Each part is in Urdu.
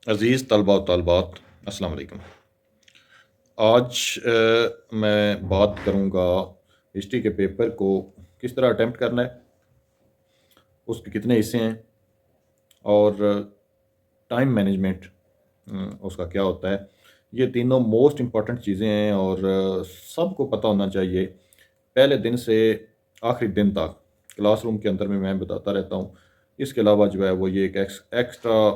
عزیز طلباء و طالبات، السلام علیکم۔ آج میں بات کروں گا ہسٹری کے پیپر کو کس طرح اٹیمپٹ کرنا ہے، اس کے کتنے حصے ہیں، اور ٹائم مینجمنٹ اس کا کیا ہوتا ہے۔ یہ تینوں موسٹ امپورٹنٹ چیزیں ہیں اور سب کو پتہ ہونا چاہیے پہلے دن سے آخری دن تک۔ کلاس روم کے اندر میں بتاتا رہتا ہوں، اس کے علاوہ جو ہے وہ یہ ایک ایکسٹرا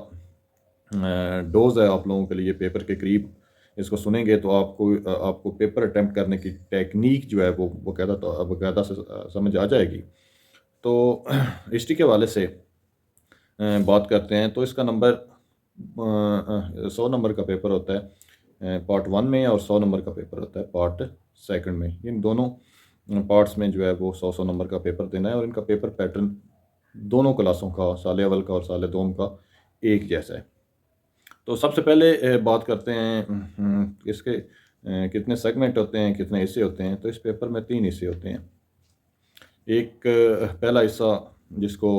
ڈوز ہے آپ لوگوں کے لیے پیپر کے قریب۔ اس کو سنیں گے تو آپ کو پیپر اٹیمپٹ کرنے کی ٹیکنیک جو ہے وہ باقاعدہ سے سمجھ آ جائے گی۔ تو ہسٹری کے حوالے سے بات کرتے ہیں تو اس کا نمبر 100 نمبر کا پیپر ہوتا ہے پارٹ 1 میں، اور 100 نمبر کا پیپر ہوتا ہے پارٹ 2 میں۔ ان دونوں پارٹس میں جو ہے وہ 100 نمبر کا پیپر دینا ہے، اور ان کا پیپر پیٹرن دونوں کلاسوں کا، سال اول کا اور سال دوم کا، ایک جیسا ہے۔ تو سب سے پہلے بات کرتے ہیں اس کے کتنے سیگمنٹ ہوتے ہیں، کتنے حصے ہوتے ہیں۔ تو اس پیپر میں 3 حصے ہوتے ہیں۔ ایک پہلا حصہ جس کو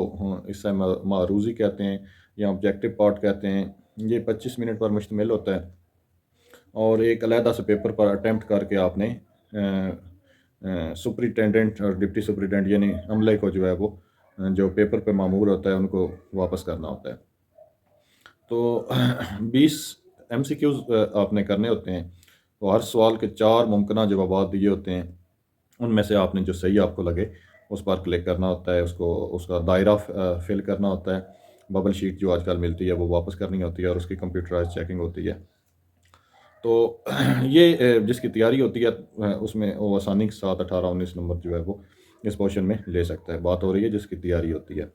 حصہ معروضی کہتے ہیں یا آبجیکٹو پارٹ کہتے ہیں، یہ 25 منٹ پر مشتمل ہوتا ہے، اور ایک علیحدہ سے پیپر پر اٹیمپٹ کر کے آپ نے سپرنٹینڈنٹ اور ڈپٹی سپرنٹینڈنٹ یعنی عملے کو جو ہے وہ جو پیپر پہ مامور ہوتا ہے ان کو واپس کرنا ہوتا ہے۔ تو 20 ایم سی کیوز آپ نے کرنے ہوتے ہیں، تو ہر سوال کے 4 ممکنہ جوابات دیے ہوتے ہیں، ان میں سے آپ نے جو صحیح آپ کو لگے اس پر کلک کرنا ہوتا ہے، اس کا دائرہ فل کرنا ہوتا ہے۔ ببل شیٹ جو آج کل ملتی ہے وہ واپس کرنی ہوتی ہے، اور اس کی کمپیوٹرائز چیکنگ ہوتی ہے۔ تو یہ جس کی تیاری ہوتی ہے اس میں وہ آسانی کے ساتھ 18-19 نمبر جو ہے وہ اس پورشن میں لے سکتا ہے۔ بات ہو رہی ہے جس کی تیاری ہوتی ہے۔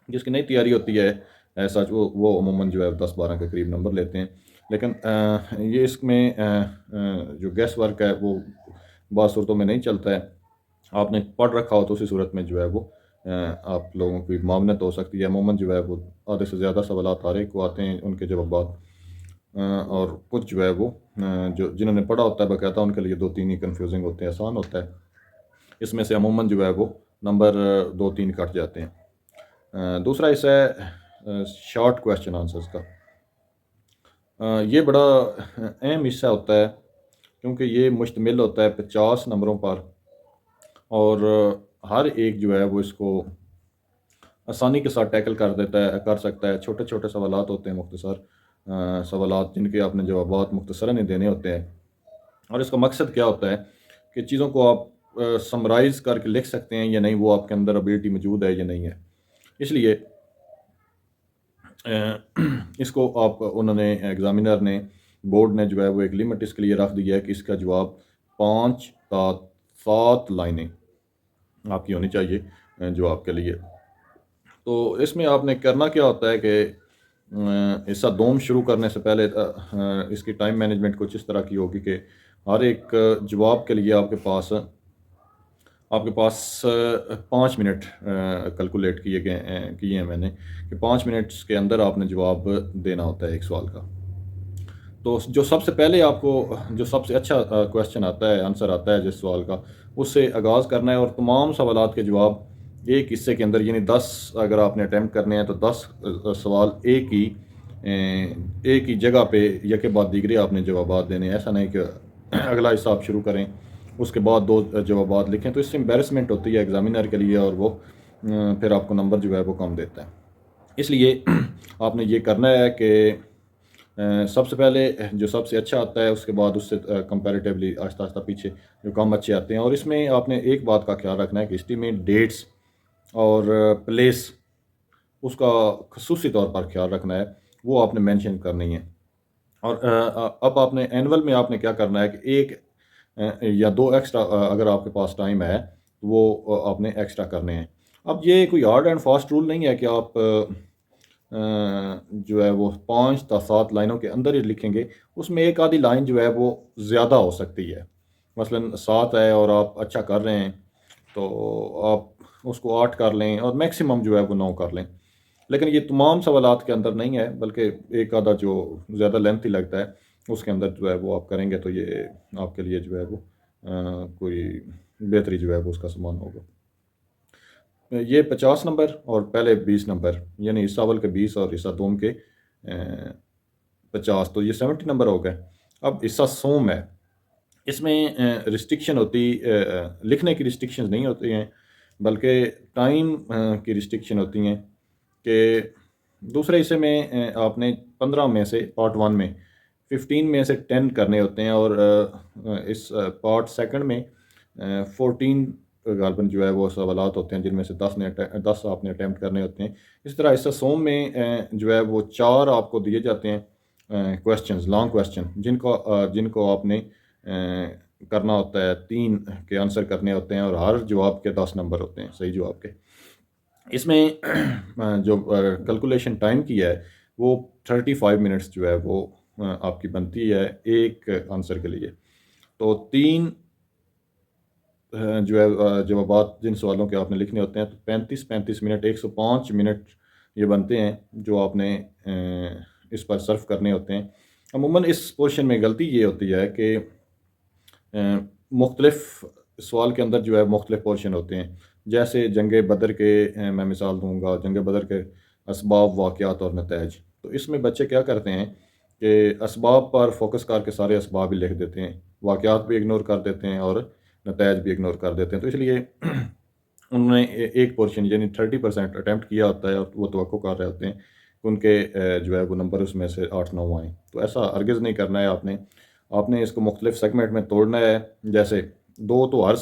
جس کی نئی تیاری ہوتی ہے ایسا وہ عموماً جو ہے 10-12 کے قریب نمبر لیتے ہیں، لیکن یہ اس میں جو گیس ورک ہے وہ بعض صورتوں میں نہیں چلتا ہے۔ آپ نے پڑھ رکھا ہو تو اسی صورت میں جو ہے وہ آپ لوگوں کی معاونت ہو سکتی ہے۔ عموماً جو ہے وہ آدھے سے زیادہ سوالات تاریخ کو آتے ہیں، ان کے جوابات، اور کچھ جو ہے وہ جنہوں نے پڑھا ہوتا ہے باقاعدہ ان کے لیے 2-3 ہی کنفیوزنگ ہوتے ہیں، آسان ہوتا ہے۔ اس میں سے عموماً جو ہے وہ نمبر 2-3 کٹ جاتے ہیں۔ دوسرا حصہ ہے شارٹ کویشچن آنسرز کا۔ یہ بڑا اہم حصہ ہوتا ہے کیونکہ یہ مشتمل ہوتا ہے 50 نمبروں پر، اور ہر ایک جو ہے وہ اس کو آسانی کے ساتھ ٹیکل کر سکتا ہے۔ چھوٹے چھوٹے سوالات ہوتے ہیں، مختصر سوالات جن کے آپ نے جوابات مختصراً ہی دینے ہوتے ہیں، اور اس کا مقصد کیا ہوتا ہے کہ چیزوں کو آپ سمرائز کر کے لکھ سکتے ہیں یا نہیں، وہ آپ کے اندر ابیلٹی موجود ہے یا نہیں ہے۔ اس لیے اس کو انہوں نے ایگزامینر نے، بورڈ نے جو ہے وہ ایک لمٹ اس کے لیے رکھ دی ہے کہ اس کا جواب 5 تا 7 لائنیں آپ کی ہونی چاہیے جواب کے لیے۔ تو اس میں آپ نے کرنا کیا ہوتا ہے کہ حصہ دوم شروع کرنے سے پہلے اس کی ٹائم مینجمنٹ کچھ اس طرح کی ہوگی کہ ہر ایک جواب کے لیے آپ کے پاس 5 منٹ کیلکولیٹ کیے ہیں میں نے، کہ 5 منٹس کے اندر آپ نے جواب دینا ہوتا ہے ایک سوال کا۔ تو جو سب سے پہلے آپ کو جو سب سے اچھا کویشچن آتا ہے، آنسر آتا ہے جس سوال کا، اس سے آغاز کرنا ہے، اور تمام سوالات کے جواب ایک حصے کے اندر، یعنی 10 اگر آپ نے اٹیمپٹ کرنے ہیں تو 10 سوال ایک ہی جگہ پہ یکے بعد دیگرے آپ نے جوابات دینے ہیں۔ ایسا نہیں کہ اگلا حصہ آپ شروع کریں اس کے بعد 2 جوابات لکھیں، تو اس سے امبیرسمنٹ ہوتی ہے ایگزامینر کے لیے، اور وہ پھر آپ کو نمبر جو ہے وہ کم دیتا ہے۔ اس لیے آپ نے یہ کرنا ہے کہ سب سے پہلے جو سب سے اچھا آتا ہے، اس کے بعد اس سے کمپیریٹیولی آہستہ آہستہ پیچھے جو کم اچھے آتے ہیں۔ اور اس میں آپ نے ایک بات کا خیال رکھنا ہے کہ ہسٹری میں ڈیٹس اور پلیس، اس کا خصوصی طور پر خیال رکھنا ہے، وہ آپ نے مینشن کرنی ہے۔ اور اب آپ نے اینول میں آپ نے کیا کرنا ہے کہ 1 یا 2 ایکسٹرا اگر آپ کے پاس ٹائم ہے وہ آپ نے ایکسٹرا کرنے ہیں۔ اب یہ کوئی ہارڈ اینڈ فاسٹ رول نہیں ہے کہ آپ جو ہے وہ 5 تا 7 لائنوں کے اندر ہی لکھیں گے۔ اس میں ایک آدھی لائن جو ہے وہ زیادہ ہو سکتی ہے، مثلاً 7 ہے اور آپ اچھا کر رہے ہیں تو آپ اس کو 8 کر لیں، اور میکسیمم جو ہے وہ 9 کر لیں۔ لیکن یہ تمام سوالات کے اندر نہیں ہے، بلکہ ایک آدھا جو زیادہ لینتھی لگتا ہے اس کے اندر جو ہے وہ آپ کریں گے تو یہ آپ کے لیے جو ہے وہ کوئی بہتری جو ہے وہ اس کا سامان ہوگا۔ یہ 50 نمبر اور پہلے 20 نمبر، یعنی حصہ اول کے 20 اور حصہ دوم کے 50, تو یہ 70 نمبر ہو گئے۔ اب حصہ سوم ہے، اس میں رسٹرکشن ہوتی لکھنے کی رسٹرکشنز نہیں ہوتی ہیں، بلکہ ٹائم کی رسٹرکشن ہوتی ہیں کہ دوسرے حصے میں آپ نے 15 میں سے پارٹ 1 میں 15 میں سے 10 کرنے ہوتے ہیں، اور اس پارٹ سیکنڈ میں 14 غالباً جو ہے وہ سوالات ہوتے ہیں، جن میں سے 10 آپ نے اٹیمپٹ کرنے ہوتے ہیں۔ اس طرح حصہ سوم میں جو ہے وہ 4 آپ کو دیے جاتے ہیں کویسچنز، لانگ کویسچن، جن کو آپ نے کرنا ہوتا ہے، 3 کے آنسر کرنے ہوتے ہیں، اور ہر جواب کے 10 نمبر ہوتے ہیں، صحیح جواب کے۔ اس میں جو کیلکولیشن ٹائم کی ہے وہ 35 منٹس جو ہے وہ آپ کی بنتی ہے ایک آنسر کے لیے۔ تو 3 جو ہے جوابات جن سوالوں کے آپ نے لکھنے ہوتے ہیں، تو 35 منٹ، 105 منٹ یہ بنتے ہیں جو آپ نے اس پر صرف کرنے ہوتے ہیں۔ عموماً اس پورشن میں غلطی یہ ہوتی ہے کہ مختلف سوال کے اندر جو ہے مختلف پورشن ہوتے ہیں، جیسے جنگ بدر کے میں مثال دوں گا، جنگ بدر کے اسباب، واقعات اور نتائج۔ تو اس میں بچے کیا کرتے ہیں کہ اسباب پر فوکس کر کے سارے اسباب ہی لکھ دیتے ہیں، واقعات بھی اگنور کر دیتے ہیں اور نتائج بھی اگنور کر دیتے ہیں۔ تو اس لیے انہوں نے ایک پورشن یعنی 30% اٹیمپٹ کیا ہوتا ہے، اور وہ توقع کر رہے ہوتے ہیں کہ ان کے جو ہے وہ نمبر اس میں سے 8-9 آئیں۔ تو ایسا ہرگز نہیں کرنا ہے، آپ نے اس کو مختلف سیگمنٹ میں توڑنا ہے۔ جیسے 2 تو ہر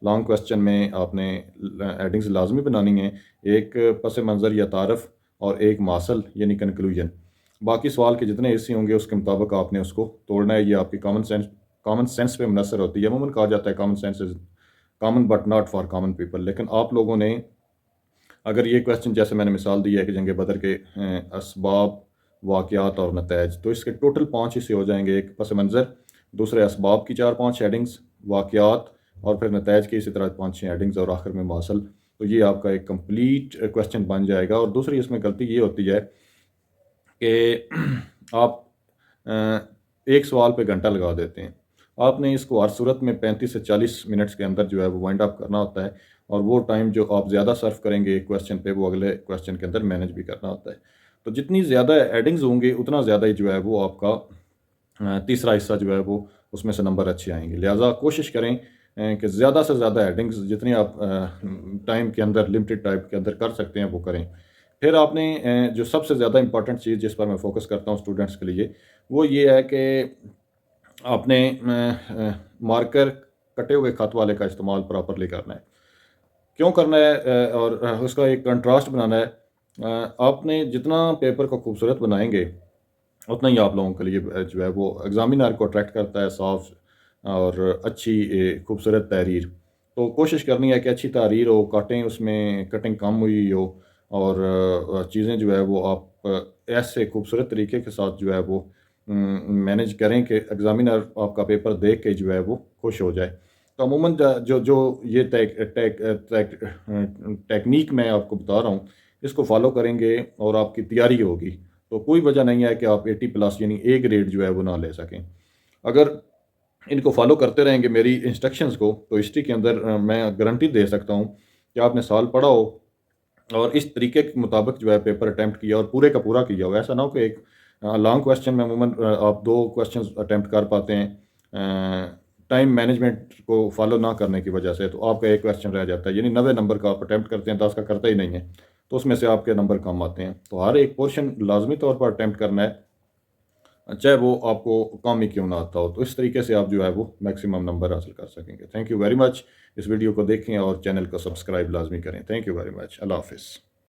لانگ کویسچن میں آپ نے ایڈنگز لازمی بنانی ہیں، ایک پس منظر یا تعارف اور ایک ماصل یعنی کنکلوژن۔ باقی سوال کے جتنے حصے ہوں گے اس کے مطابق آپ نے اس کو توڑنا ہے۔ یہ آپ کی کامن سینس پہ منحصر ہوتی ہے۔ عموماً کہا جاتا ہے common sense is common but not for common people, لیکن آپ لوگوں نے اگر یہ کویسچن جیسے میں نے مثال دی ہے کہ جنگ بدر کے اسباب، واقعات اور نتائج، تو اس کے ٹوٹل 5 حصے ہو جائیں گے، ایک پس منظر، دوسرے اسباب کی 4-5 ہیڈنگز، واقعات، اور پھر نتائج کی اسی طرح 5-6 ہیڈنگز، اور آخر میں مواصل۔ تو یہ آپ کا ایک کمپلیٹ کویسچن بن جائے گا۔ اور دوسری اس میں غلطی یہ ہوتی ہے کہ آپ ایک سوال پہ گھنٹہ لگا دیتے ہیں۔ آپ نے اس کو ہر صورت میں 35 سے 40 منٹس کے اندر جو ہے وہ وائنڈ اپ کرنا ہوتا ہے، اور وہ ٹائم جو آپ زیادہ صرف کریں گے ایک کویسچن پہ، وہ اگلے کویسچن کے اندر مینیج بھی کرنا ہوتا ہے۔ تو جتنی زیادہ ایڈنگز ہوں گے اتنا زیادہ ہی جو ہے وہ آپ کا تیسرا حصہ جو ہے وہ اس میں سے نمبر اچھے آئیں گے۔ لہٰذا کوشش کریں کہ زیادہ سے زیادہ ایڈنگز جتنی آپ ٹائم کے اندر، لمیٹڈ ٹائم کے اندر کر سکتے ہیں وہ کریں۔ پھر آپ نے جو سب سے زیادہ امپورٹنٹ چیز جس پر میں فوکس کرتا ہوں اسٹوڈنٹس کے لیے، وہ یہ ہے کہ آپ نے مارکر کٹے ہوئے خط والے کا استعمال پراپرلی کرنا ہے۔ کیوں کرنا ہے؟ اور اس کا ایک کنٹراسٹ بنانا ہے۔ آپ نے جتنا پیپر کو خوبصورت بنائیں گے اتنا ہی آپ لوگوں کے لیے جو ہے وہ ایگزامینر کو اٹریکٹ کرتا ہے، صاف اور اچھی خوبصورت تحریر۔ تو کوشش کرنی ہے کہ اچھی تحریر ہو، کٹیں اس میں کٹنگ کم ہوئی ہو، اور چیزیں جو ہے وہ آپ ایسے خوبصورت طریقے کے ساتھ جو ہے وہ مینیج کریں کہ ایگزامینر آپ کا پیپر دیکھ کے جو ہے وہ خوش ہو جائے۔ تو عموماً جو یہ ٹیکنیک میں آپ کو بتا رہا ہوں، اس کو فالو کریں گے اور آپ کی تیاری ہوگی تو کوئی وجہ نہیں ہے کہ آپ 80+ یعنی اے گریڈ جو ہے وہ نہ لے سکیں۔ اگر ان کو فالو کرتے رہیں گے میری انسٹرکشنز کو، تو ہسٹری کے اندر میں گارنٹی دے سکتا ہوں کہ آپ نے سال پڑھا ہو اور اس طریقے کے مطابق جو ہے پیپر اٹیمپٹ کیا اور پورے کا پورا کیا ہو۔ ایسا نہ ہو کہ ایک لانگ کویسچن میں عموماً آپ 2 کویسچنز اٹیمپٹ کر پاتے ہیں ٹائم مینجمنٹ کو فالو نہ کرنے کی وجہ سے، تو آپ کا ایک کویسچن رہ جاتا ہے، یعنی 90 نمبر کا آپ اٹیمپٹ کرتے ہیں، 10 کا کرتا ہی نہیں ہے، تو اس میں سے آپ کے نمبر کم آتے ہیں۔ تو ہر ایک پورشن لازمی طور پر اٹیمپٹ کرنا ہے، چاہے وہ آپ کو کام ہی کیوں نہ آتا ہو۔ تو اس طریقے سے آپ جو ہے وہ میکسیمم نمبر حاصل کر سکیں گے۔ Thank you very much. اس ویڈیو کو دیکھیں اور چینل کو سبسکرائب لازمی کریں۔ Thank you very much. اللہ حافظ۔